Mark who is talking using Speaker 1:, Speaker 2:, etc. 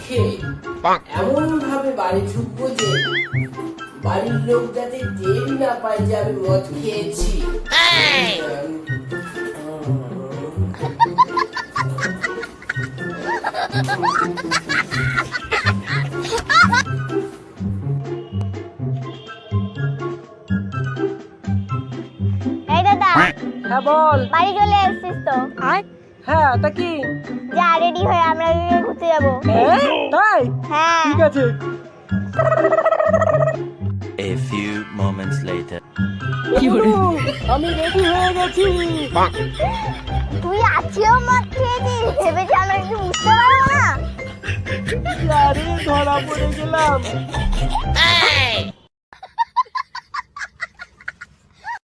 Speaker 1: খেয়ে এমন ভাবে বাড়ি ঢুকবো যে বাড়ির লোক যাতে টেরই না পায় যে আমি মদ খেয়েছি।
Speaker 2: এই দাদা,
Speaker 3: হ্যাঁ বল।
Speaker 2: বাড়ি চলে এসেছিস তো?
Speaker 3: হ্যাঁ তা কি?
Speaker 2: যা রেডি হয়ে আমরা ঘুরতে যাবো।
Speaker 3: তাই?
Speaker 2: হ্যাঁ
Speaker 3: ঠিক আছে।
Speaker 4: A few moments later.
Speaker 3: আমি রেডি হয়ে গেছি।
Speaker 2: তুই আজকেও মদ খেয়েছিস? ভেবেছি আমরা কিছু বুঝতে পারবো না।
Speaker 3: আরে ধরা পড়ে গেলাম।